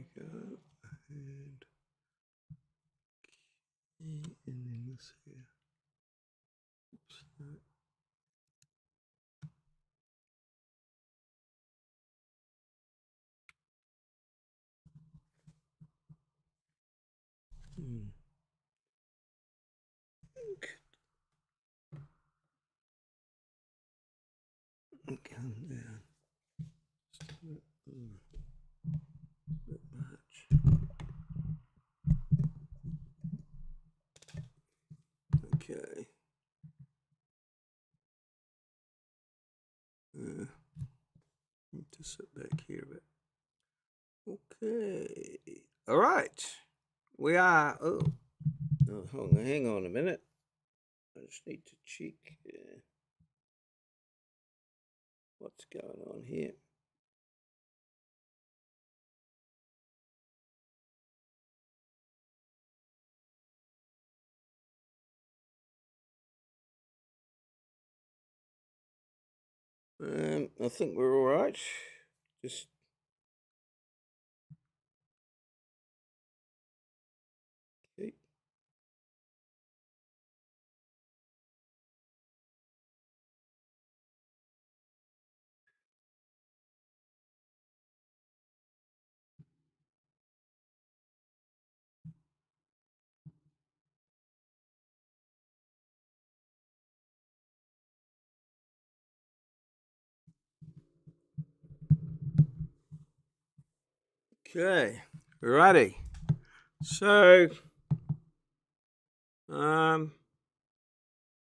we go. And then this here. Oops, no. Come down. Just a bit much. Okay. Need to sit back here a bit. Okay. All right. We are. Oh, hang on a minute. I just need to check what's going on here. I think we're all right. Just okay. Okay, righty. So,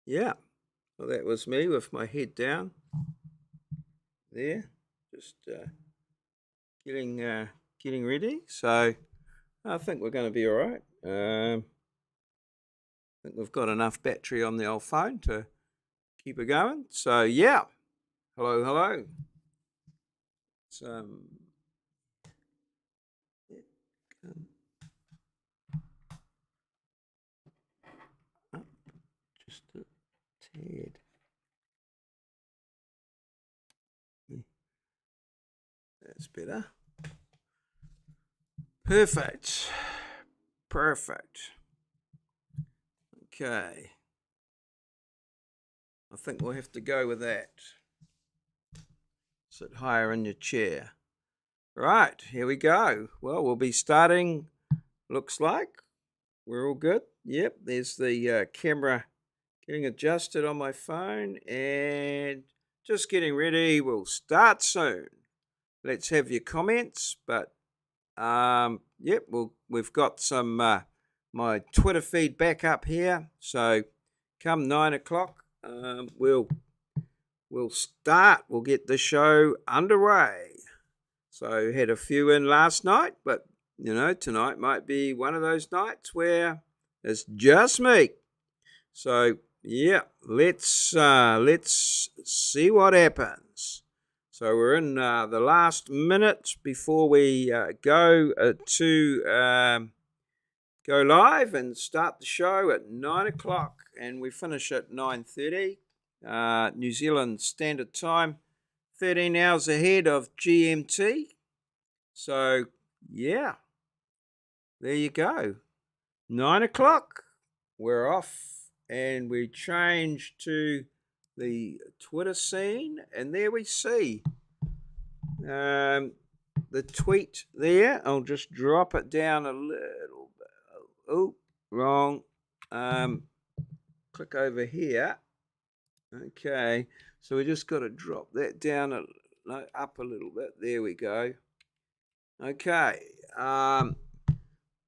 yeah. Well, that was me with my head down there, just getting ready. So, I think we're going to be all right. I think we've got enough battery on the old phone to keep it going. So, yeah. Hello. It's, up just a tad. That's better. Perfect. Okay. I think we'll have to go with that. Sit higher in your chair. Right, here we go. Well, we'll be starting, looks like. We're all good. Yep, there's the camera getting adjusted on my phone and just getting ready. We'll start soon. Let's have your comments, but yep, we've got some my Twitter feed back up here. So come 9 o'clock, we'll start. We'll get the show underway. So had a few in last night, but tonight might be one of those nights where it's just me. So yeah, let's see what happens. So we're in the last minute before we go live and start the show at 9 o'clock, and we finish at 9:30 New Zealand Standard Time, 13 hours ahead of GMT. So yeah, there you go. 9 o'clock, we're off. And we change to the Twitter scene, and there we see the tweet there. I'll just drop it down a little bit. Oh, wrong. Click over here. Okay, so we just got to drop that down up a little bit. There we go. Okay,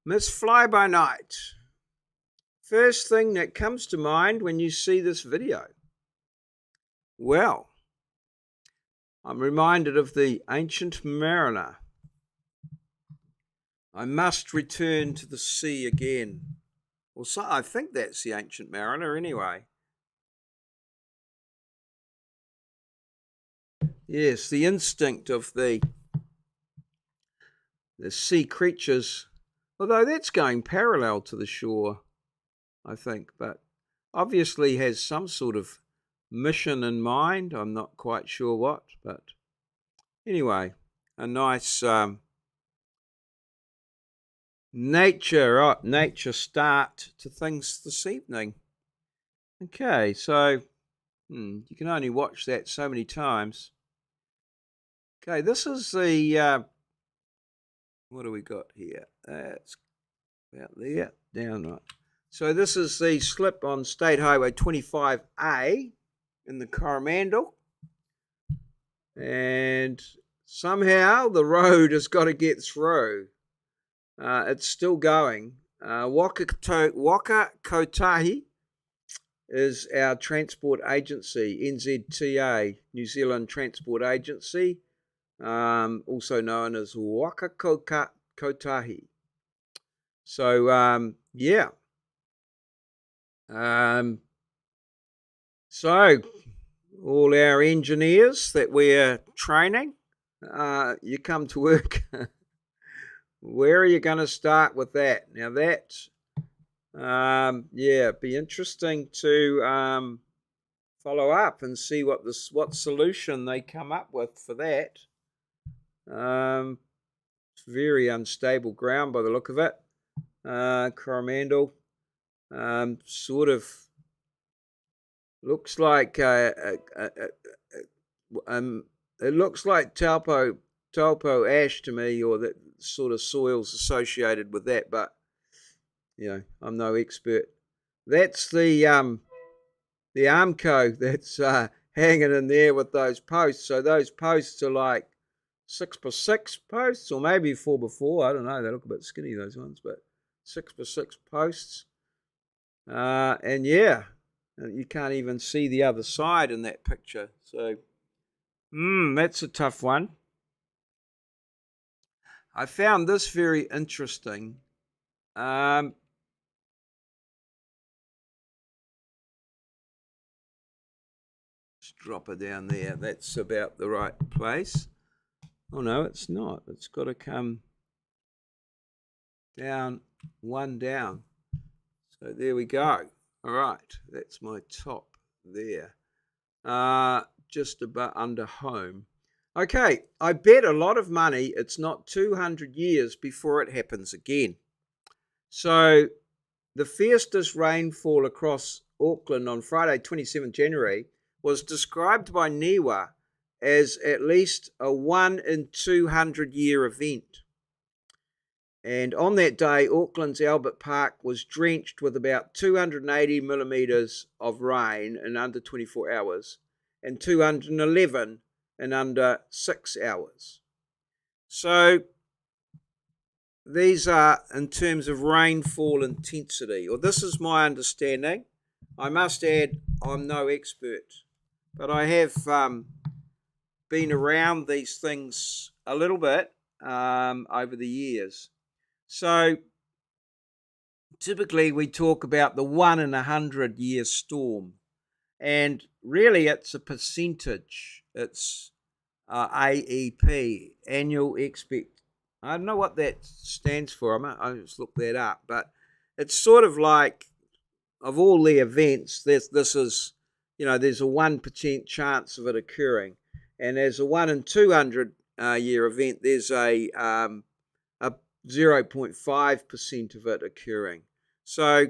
Miss Fly by Night. First thing that comes to mind when you see this video? Well, I'm reminded of the ancient mariner. I must return to the sea again. Well, so I think that's the ancient mariner anyway. Yes, the instinct of the sea creatures, although that's going parallel to the shore, I think, but obviously has some sort of mission in mind. I'm not quite sure what, but anyway, a nice nature, right? Nature start to things this evening. Okay, so you can only watch that so many times. Okay, this is the what do we got here? That's about there, down right. So this is the slip on State Highway 25A in the Coromandel, and somehow the road has got to get through. It's still going. Waka Kotahi is our transport agency, NZTA, New Zealand Transport Agency, also known as Waka Kotahi. So, yeah. So, all our engineers that we're training, you come to work. Where are you going to start with that? Now, that, yeah, be interesting to follow up and see what solution they come up with for that. It's very unstable ground by the look of it. Coromandel, sort of looks like it looks like talpo ash to me, or that sort of soils associated with that. But I'm no expert. That's the Armco that's hanging in there with those posts. So those posts are like 6x6 posts, or maybe 4x4. I don't know. They look a bit skinny, those ones, but 6x6 posts. And yeah, you can't even see the other side in that picture. So, that's a tough one. I found this very interesting. Let's drop it down there. That's about the right place. Oh no, it's not. It's got to come down, one down. So there we go. All right, that's my top there. Just about under home. Okay, I bet a lot of money it's not 200 years before it happens again. So the fiercest rainfall across Auckland on Friday, 27th January, was described by NIWA as at least a 1 in 200 year event. And on that day, Auckland's Albert Park was drenched with about 280 millimetres of rain in under 24 hours and 211 in under 6 hours. So these are in terms of rainfall intensity, or this is my understanding. I must add, I'm no expert, but I have been around these things a little bit over the years. So typically we talk about the 1 in 100 year storm, and really it's a percentage. It's AEP, annual expect. I don't know what that stands for. I just looked that up, but it's sort of like, of all the events, this is, there's a 1% chance of it occurring, and as a 1 in 200 year event, there's a 0.5% of it occurring. So,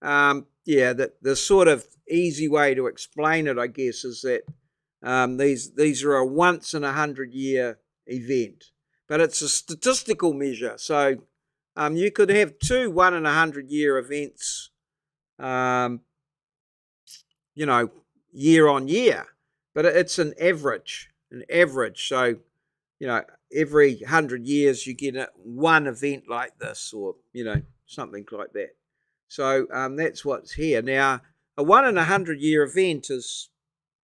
yeah, the sort of easy way to explain it, I guess, is that these are a once in 100 year event, but it's a statistical measure. So you could have two 1 in 100 year events, year on year, but it's an average. So, every 100 years you get one event like this, or, something like that. So that's what's here. Now, a 1 in 100 year event is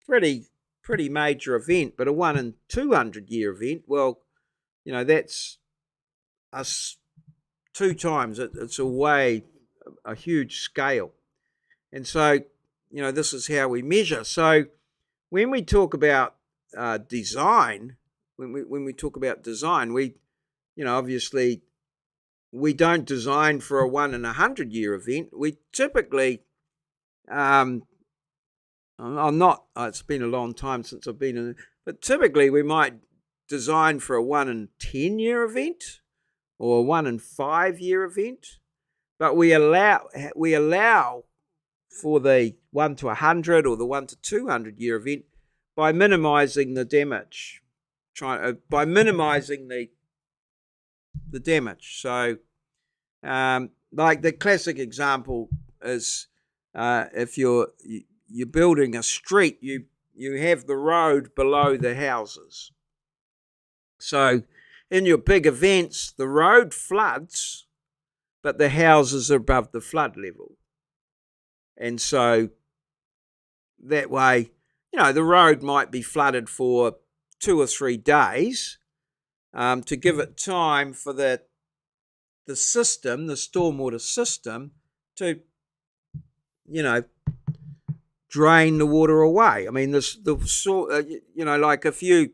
pretty major event, but a 1 in 200 year event, well, that's us 2 times. It's a huge scale. And so, this is how we measure. So when we talk about design, when we talk about design, we, obviously we don't design for a 1 in 100 year event. We typically, I'm not, it's been a long time since I've been in, but typically we might design for a 1 in 10 year event, or a 1 in 5 year event, but we allow for the 1 to 100 or the 1 to 200 year event by minimizing the damage, by minimizing the damage. So, like the classic example is if you're building a street, you have the road below the houses. So, in your big events, the road floods, but the houses are above the flood level. And so that way, the road might be flooded for 2 or 3 days to give it time for the system, the stormwater system, to, drain the water away. I mean, like if you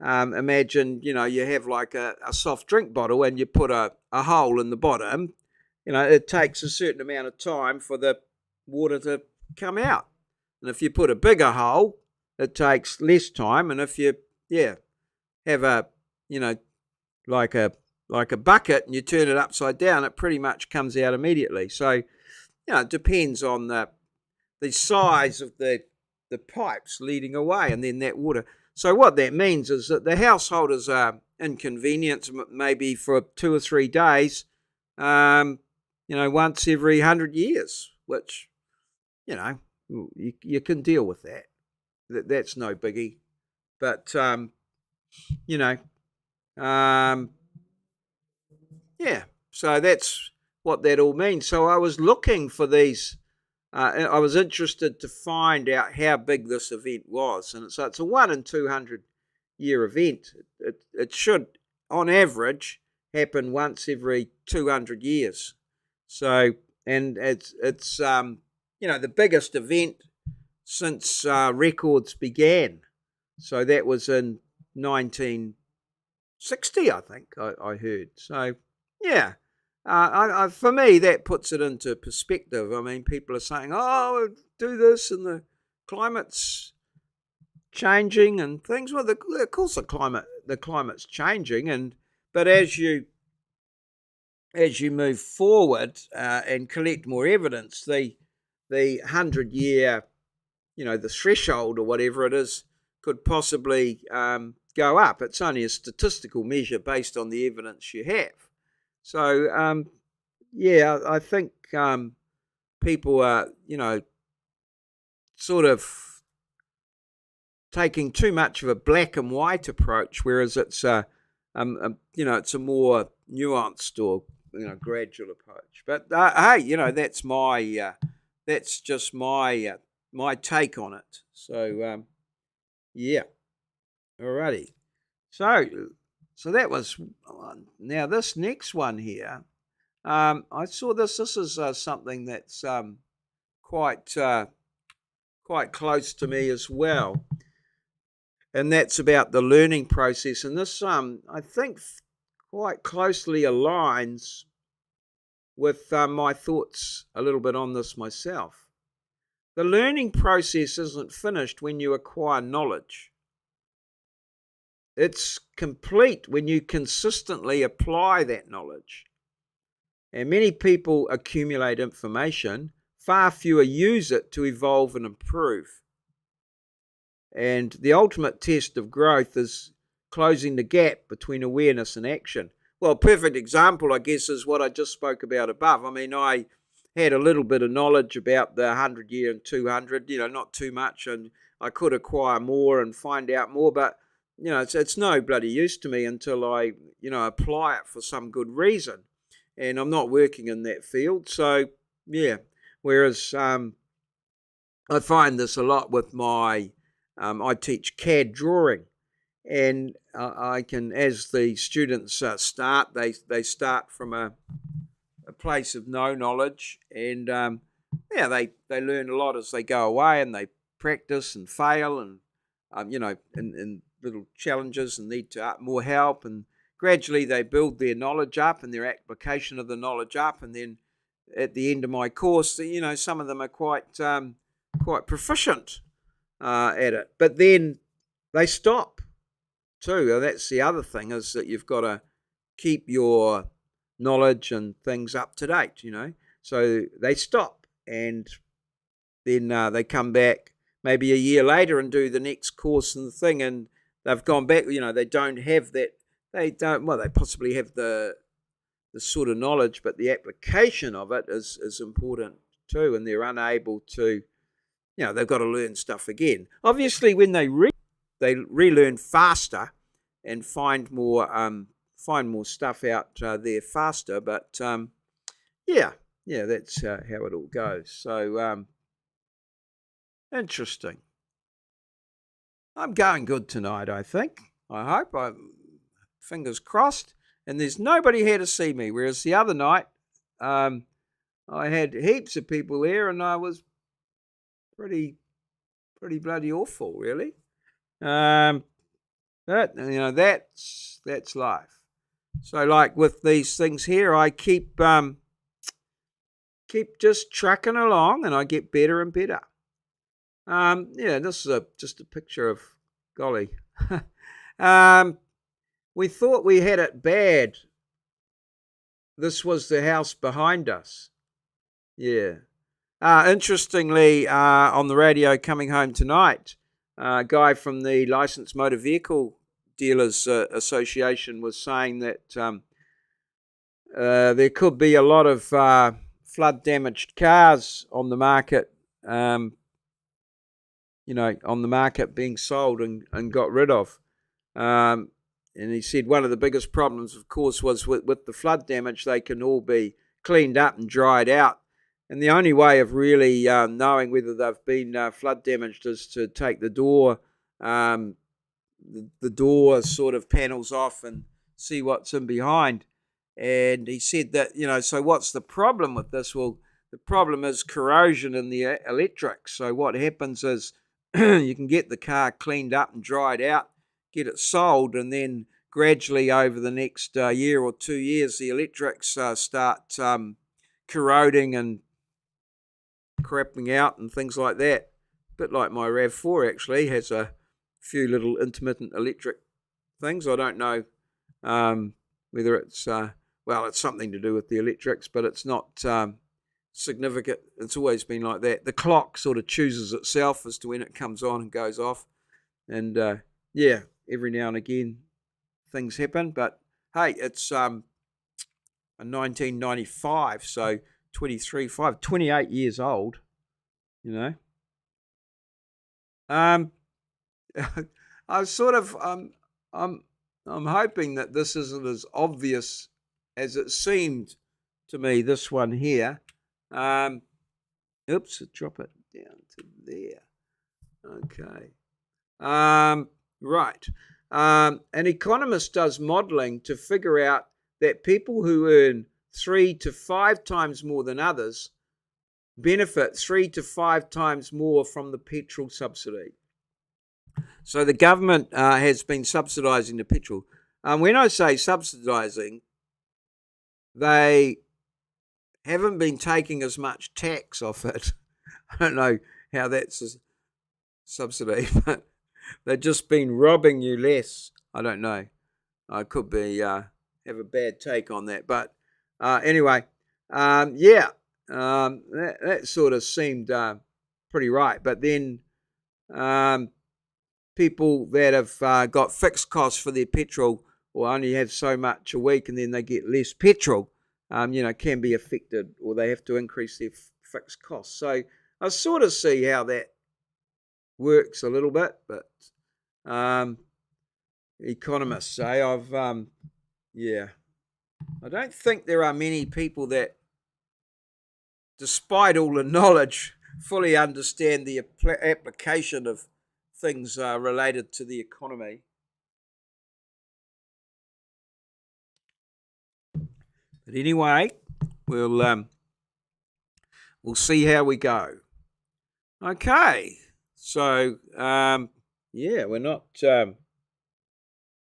imagine, you have like a soft drink bottle and you put a hole in the bottom, it takes a certain amount of time for the water to come out. And if you put a bigger hole, it takes less time. And if you, have a, like a bucket and you turn it upside down, it pretty much comes out immediately. So, it depends on the size of the pipes leading away and then that water. So what that means is that the householders are inconvenienced maybe for 2 or 3 days, once every 100 years, which, you can deal with that. That's no biggie. But, so that's what that all means. So I was looking for these. I was interested to find out how big this event was. And so it's a 1 in 200 year event. It should, on average, happen once every 200 years. So, and it's the biggest event since records began. So that was in 1960, I think I heard. So, yeah. For me, that puts it into perspective. I mean, people are saying, "Oh, do this," and the climate's changing and things. Well, of course, the climate's changing, but as you move forward and collect more evidence, the 100-year, the threshold or whatever it is, could possibly go up. It's only a statistical measure based on the evidence you have. So, I think people are, sort of taking too much of a black and white approach, whereas it's it's a more nuanced or gradual approach. But hey, that's just my take on it. So, alrighty. So that was one. Now this next one here, I saw this. This is something that's quite close to me as well, and that's about the learning process. And this, I think, quite closely aligns with my thoughts a little bit on this myself. The learning process isn't finished when you acquire knowledge. It's complete when you consistently apply that knowledge. And many people accumulate information, far fewer use it to evolve and improve. And the ultimate test of growth is closing the gap between awareness and action. Well, a perfect example, I guess, is what I just spoke about above. I mean, I had a little bit of knowledge about the 100-year and 200, not too much, and I could acquire more and find out more, but it's no bloody use to me until I, apply it for some good reason. And I'm not working in that field. So, whereas I find this a lot with my, I teach CAD drawing. And I can, as the students start, they start from a place of no knowledge. And, they learn a lot as they go away and they practice and fail and, in little challenges and need to more help, and gradually they build their knowledge up and their application of the knowledge up, and then at the end of my course, some of them are quite proficient at it, but then they stop too. That's the other thing, is that you've got to keep your knowledge and things up to date, So they stop, and then they come back maybe a year later and do the next course and the thing, and they've gone back. They don't have that. They don't. Well, they possibly have the sort of knowledge, but the application of it is important too, and they're unable to. They've got to learn stuff again. Obviously, when they relearn faster and find more stuff out there faster. But yeah, that's how it all goes. So interesting. I'm going good tonight, I think. I hope. Fingers crossed. And there's nobody here to see me. Whereas the other night, I had heaps of people there, and I was pretty bloody awful, really. But that's life. So, like with these things here, I keep just trucking along, and I get better and better. This is just a picture of golly. We thought we had it bad. This was the house behind us. Yeah. Interestingly, on the radio coming home tonight, a guy from the Licensed Motor Vehicle Dealers Association was saying that there could be a lot of flood-damaged cars on the market, on the market being sold and got rid of. And he said one of the biggest problems, of course, was with the flood damage. They can all be cleaned up and dried out. And the only way of really knowing whether they've been flood damaged is to take the door sort of panels off and see what's in behind. And he said that, so what's the problem with this? Well, the problem is corrosion in the electrics. So what happens is you can get the car cleaned up and dried out, get it sold, and then gradually over the next year or 2 years, the electrics start corroding and crapping out and things like that. A bit like my RAV4 actually has a few little intermittent electric things. I don't know whether it's, it's something to do with the electrics, but it's not significant. It's always been like that. The clock sort of chooses itself as to when it comes on and goes off. And every now and again things happen, but hey, it's a 1995, so 28 years old, I was sort of I'm hoping that this isn't as obvious as it seemed to me, this one here. Oops, drop it down to there. Okay. Right. An economist does modelling to figure out that people who earn 3 to 5 times more than others benefit 3 to 5 times more from the petrol subsidy. So the government has been subsidising the petrol. When I say subsidising, they haven't been taking as much tax off it. I don't know how that's a subsidy, but they've just been robbing you less. I don't know. I could be have a bad take on that, but anyway, that sort of seemed pretty right. But then people that have got fixed costs for their petrol or only have so much a week, and then they get less petrol, can be affected, or they have to increase their fixed costs. So I sort of see how that works a little bit, but economists say I don't think there are many people that, despite all the knowledge, fully understand the application of things related to the economy. But anyway, we'll see how we go. Okay, so we're not.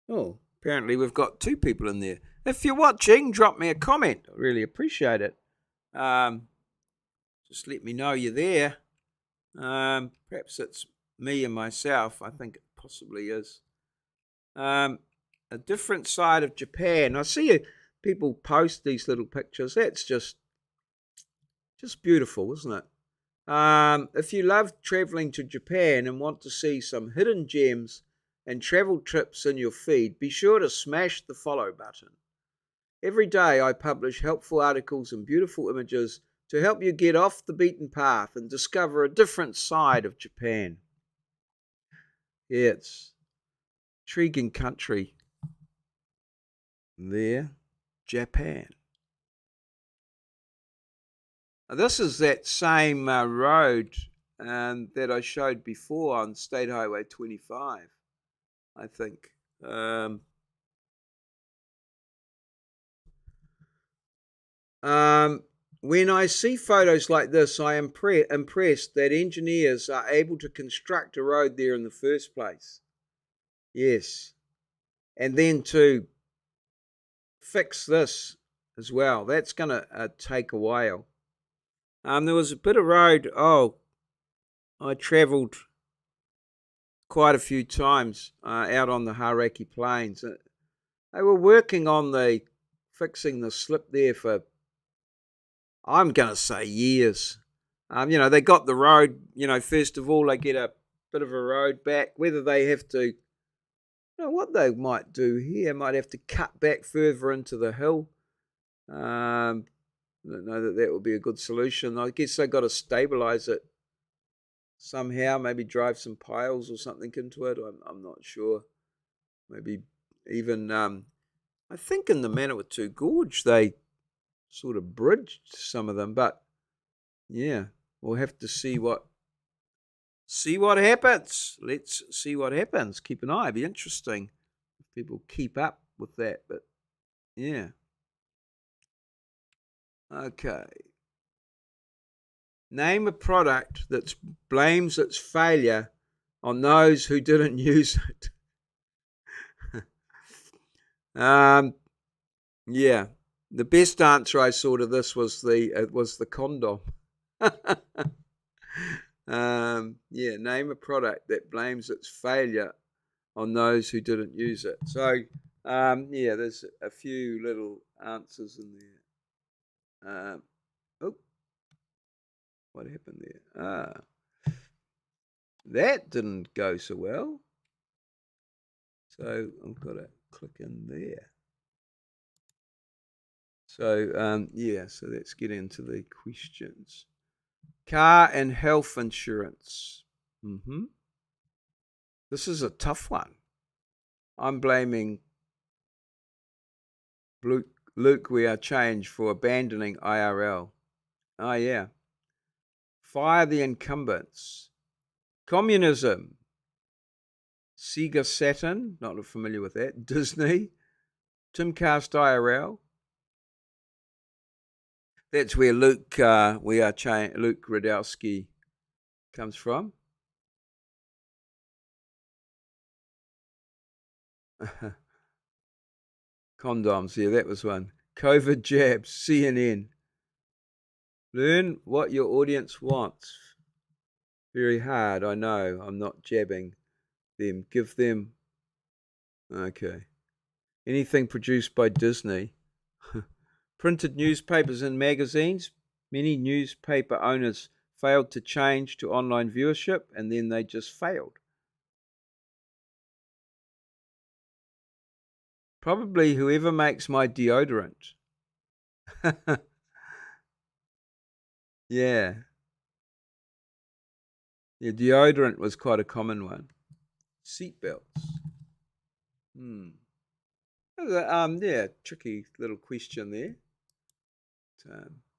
Apparently we've got 2 people in there. If you're watching, drop me a comment. I really appreciate it. Just let me know you're there. Perhaps it's me and myself. I think it possibly is. a different side of Japan. I see people post these little pictures. That's just beautiful, isn't it? If you love traveling to Japan and want to see some hidden gems and travel trips in your feed, be sure to smash the follow button. Every day I publish helpful articles and beautiful images to help you get off the beaten path and discover a different side of Japan. Yeah, it's intriguing country there, Japan. This is that same road that I showed before on State Highway 25, I think. When I see photos like this, I am impressed that engineers are able to construct a road there in the first place. Yes. And then to fix this as well, that's going to take a while. There was a bit of road, I travelled quite a few times out on the Hauraki Plains. They were working on fixing the slip there for, I'm going to say, years. They got the road, first of all, they get a bit of a road back. Whether they have to, what they might do here, might have to cut back further into the hill. I don't know that would be a good solution. I guess they got to stabilise it somehow, maybe drive some piles or something into it. I'm not sure. Maybe even, I think in the Manawatu Gorge, they sort of bridged some of them, but yeah, we'll have to see what happens. Let's see what happens. Keep an eye. It'd be interesting if people keep up with that, but yeah. Okay. Name a product that blames its failure on those who didn't use it. Yeah. The best answer I saw to this was the condom. Yeah, name a product that blames its failure on those who didn't use it. So, yeah, there's a few little answers in there. What happened there? That didn't go so well. So I've got to click in there. So, yeah, so let's get into the questions. Car and health insurance. This is a tough one. I'm blaming Luke We Are Change for abandoning IRL. Oh, yeah. Fire the incumbents. Communism. Sega Saturn, not familiar with that. Disney. Timcast IRL. That's where Luke Luke Radowski comes from. Condoms, yeah, that was one. COVID jabs, CNN. Learn what your audience wants. Very hard, I know. I'm not jabbing them. Give them. Okay. Anything produced by Disney. Printed newspapers and magazines. Many newspaper owners failed to change to online viewership, and then they just failed. Probably whoever makes my deodorant. Yeah. Yeah, deodorant was quite a common one. Seatbelts. Yeah, tricky little question there.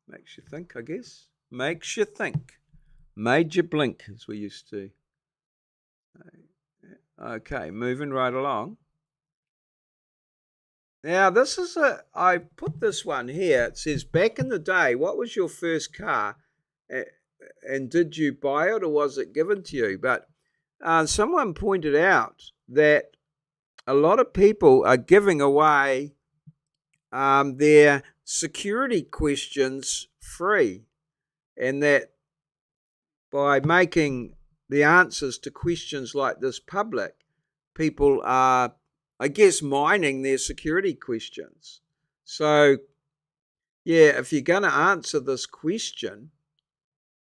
Makes you think, I guess. Makes you think. Made you blink, as we used to. Okay, moving right along. Now, I put this one here. It says, back in the day, what was your first car? And did you buy it or was it given to you? But someone pointed out that a lot of people are giving away their security questions free, and that by making the answers to questions like this public, people are I guess, mining their security questions. So, yeah, if you're going to answer this question,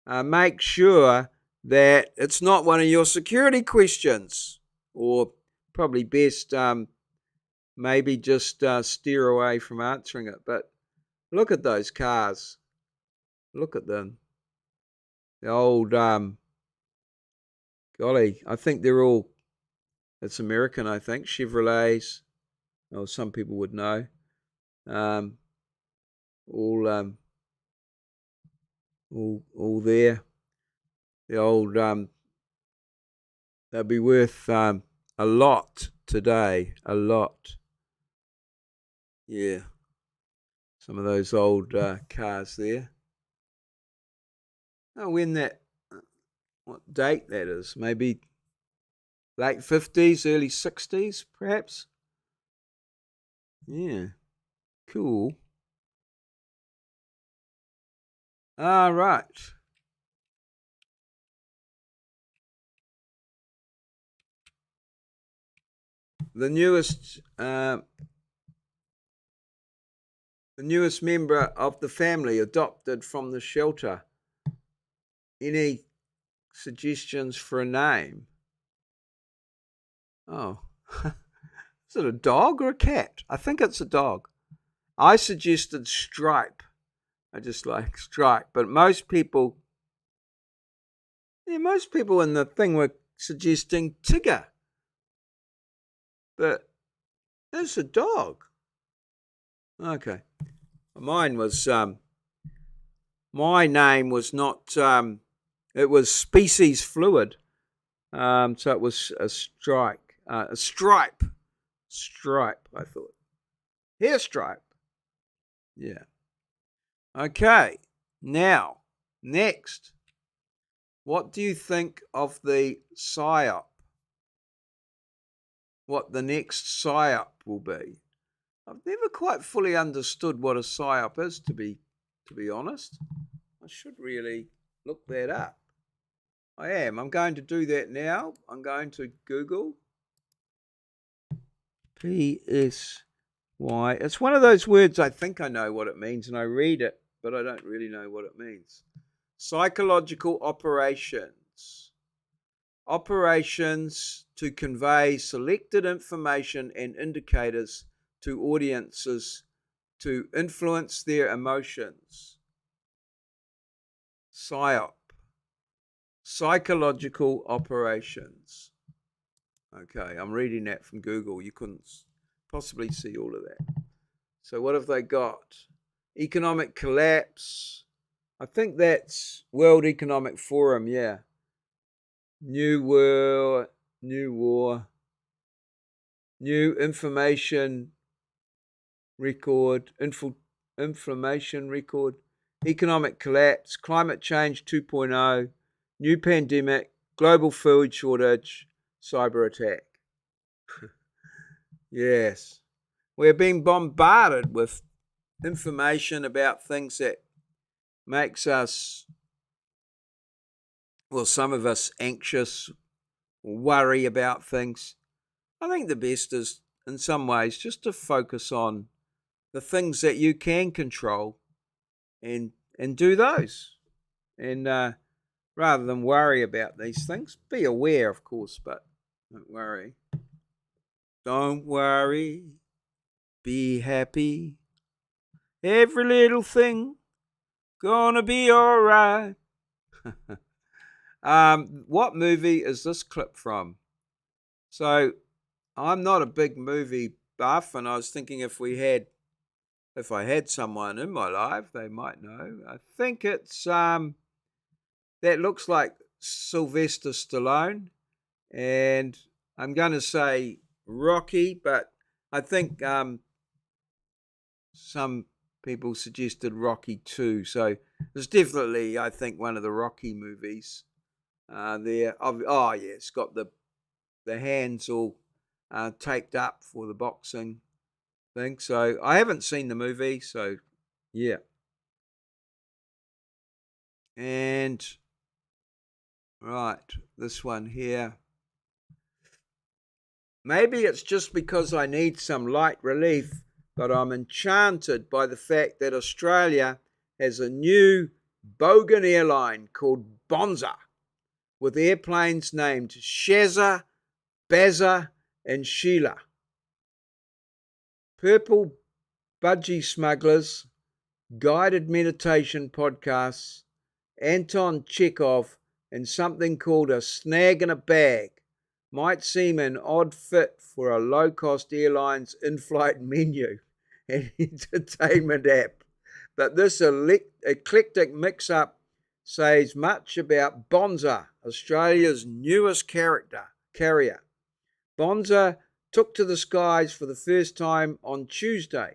make sure that it's not one of your security questions, or probably best maybe just steer away from answering it. But look at those cars. Look at them. The old, golly, I think they're all, it's American, I think, Chevrolets. Oh, some people would know. Um, all, all there. The old, they'll be worth a lot today. A lot. Yeah. Some of those old cars there. Oh, when that, what date that is? Maybe late 50s, early 60s, perhaps? Yeah. Cool. All right. The newest member of the family adopted from the shelter. Any suggestions for a name? Oh, is it a dog or a cat? I think it's a dog. I suggested Stripe. I just like Stripe, but most people in the thing were suggesting Tigger. But it's a dog. Okay. Mine was my name was not it was species fluid. So it was a stripe. Stripe, I thought. Hair stripe. Yeah. Okay. Now, next. What do you think of the PSYOP? What the next PSYOP will be? I've never quite fully understood what a PSYOP is, to be honest. I should really look that up. I am. I'm going to do that now. I'm going to Google PSY. It's one of those words I think I know what it means, and I read it, but I don't really know what it means. Psychological operations. Operations to convey selected information and indicators to audiences to influence their emotions. PSYOP. Psychological operations. Okay, I'm reading that from Google. You couldn't possibly see all of that. So what have they got? Economic collapse. I think that's World Economic Forum, yeah. New war, new information record, inflammation record, economic collapse, climate change 2.0, new pandemic, global food shortage, cyber attack. Yes. We're being bombarded with information about things that makes us, well, some of us anxious, worry about things. I think the best is, in some ways, just to focus on the things that you can control and do those. And rather than worry about these things, be aware, of course, but don't worry. Don't worry. Be happy. Every little thing gonna be all right. What movie is this clip from? So I'm not a big movie buff, and I was thinking if I had someone in my life, they might know. I think it's that looks like Sylvester Stallone, and I'm going to say Rocky, but I think some people suggested Rocky 2, so it's definitely, I think, one of the Rocky movies. There, oh yeah, it's got the hands all taped up for the boxing thing. So I haven't seen the movie, so yeah. And right, this one here. Maybe it's just because I need some light relief, but I'm enchanted by the fact that Australia has a new bogan airline called Bonza, with airplanes named Sheza, Bazza, and Sheila. Purple budgie smugglers, guided meditation podcasts, Anton Chekhov, and something called a snag in a bag might seem an odd fit for a low-cost airline's in-flight menu and entertainment app. But this eclectic mix-up says much about Bonza, Australia's newest carrier. Bonza took to the skies for the first time on Tuesday,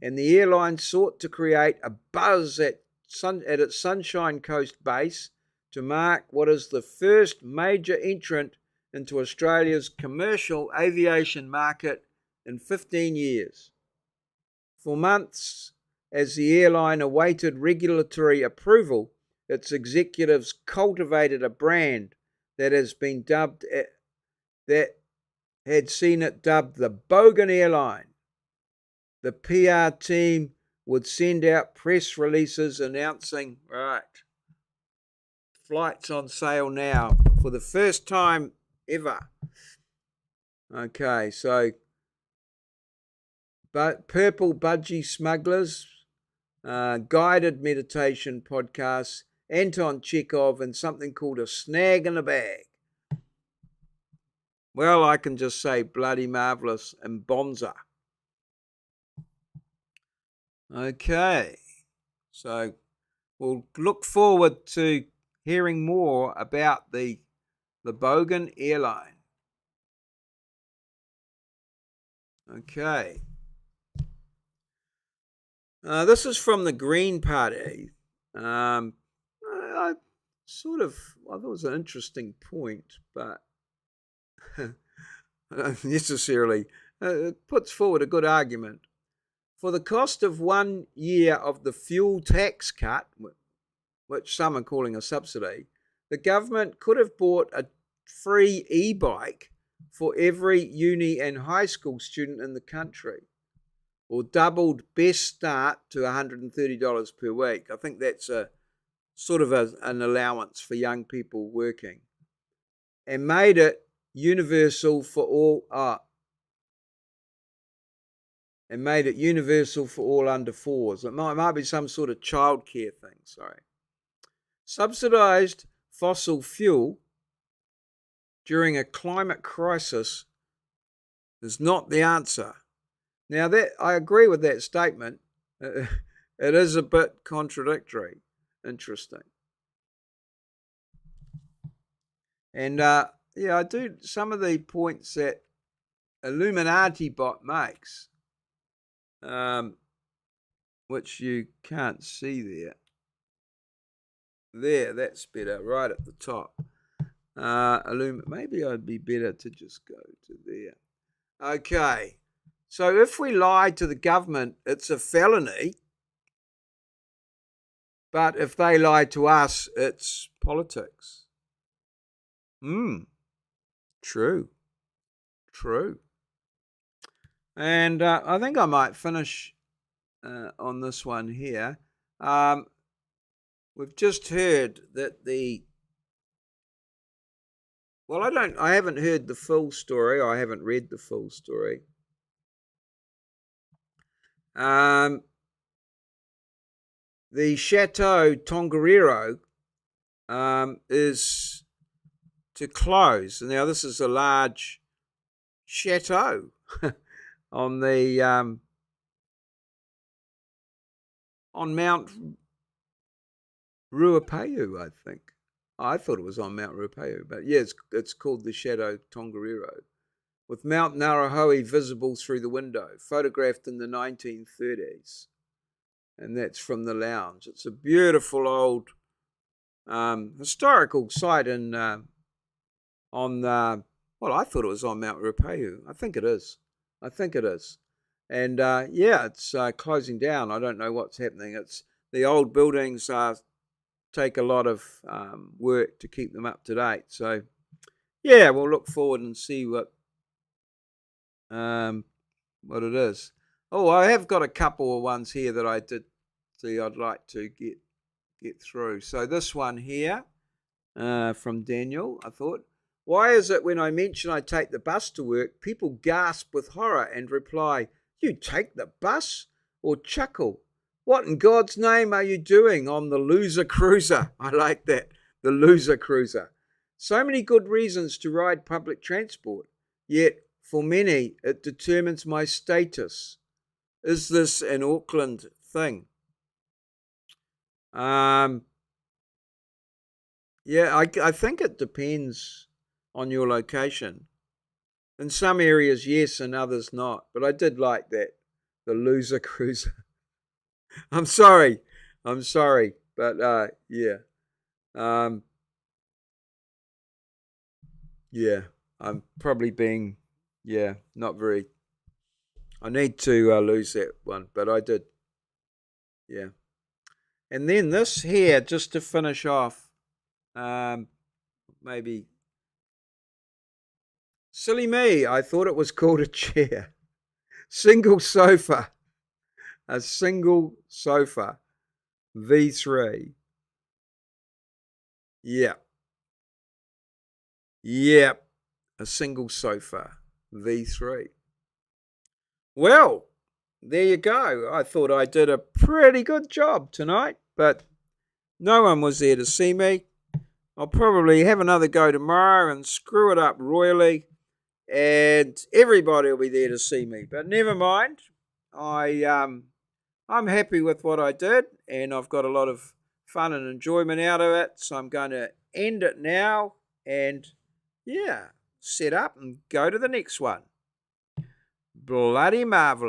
and the airline sought to create a buzz at its Sunshine Coast base to mark what is the first major entrant into Australia's commercial aviation market in 15 years. For months, as the airline awaited regulatory approval, its executives cultivated a brand that has been dubbed that had seen it dubbed the Bogan Airline. The PR team would send out press releases announcing, right, flights on sale now for the first time ever. Okay, so purple budgie smugglers, guided meditation podcasts, Anton Chekhov, and something called a snag in a bag. Well, I can just say bloody marvellous and bonza. Okay, so we'll look forward to hearing more about the Bogan airline. Okay. This is from the Green Party. I thought it was an interesting point, but not necessarily. It puts forward a good argument. For the cost of 1 year of the fuel tax cut, which some are calling a subsidy, the government could have bought a free e-bike for every uni and high school student in the country, or doubled Best Start to $130 per week. I think that's a sort of an allowance for young people working, and made it universal for all. And made it universal for all under fours. It might be some sort of childcare thing. Sorry. Subsidised fossil fuel during a climate crisis is not the answer. Now, that I agree with that statement. It is a bit contradictory. Interesting. And I do some of the points that Illuminati bot makes, which you can't see there. There, that's better, right at the top. Maybe I'd be better to just go to there. Okay, so if we lie to the government, it's a felony. But if they lie to us, it's politics. True. And I think I might finish on this one here. We've just heard that I haven't heard the full story. I haven't read the full story. The Chateau Tongariro is to close. Now, this is a large chateau on the on Mount Ruapehu, I think. I thought it was on Mount Ruapehu, but yeah, it's called the Chateau Tongariro, with Mount Narahoe visible through the window, photographed in the 1930s. And that's from the lounge. It's a beautiful old historical site I thought it was on Mount Ruapehu. I think it is. And it's closing down. I don't know what's happening. It's the old buildings take a lot of work to keep them up to date. So, yeah, we'll look forward and see what what it is. Oh, I have got a couple of ones here that I did see I'd like to get through. So this one here, from Daniel, I thought, why is it when I mention I take the bus to work, people gasp with horror and reply, you take the bus? Or chuckle, what in God's name are you doing on the loser cruiser? I like that, the loser cruiser. So many good reasons to ride public transport, yet for many it determines my status. Is this an Auckland thing? Yeah, I think it depends on your location. In some areas, yes, and others not. But I did like that, the loser cruiser. I'm sorry, but yeah, um, yeah, I'm probably being, yeah, not very. I need to lose that one, but I did, yeah. And then this here, just to finish off, um, maybe silly me. I thought it was called a chair. Single sofa, a single sofa, V3. Yeah, yeah, a single sofa, V3. Well, there you go. I thought I did a pretty good job tonight, but no one was there to see me. I'll probably have another go tomorrow and screw it up royally, and everybody will be there to see me. But never mind. I'm happy with what I did, and I've got a lot of fun and enjoyment out of it. So I'm going to end it now, and yeah, set up and go to the next one. Bloody marvelous.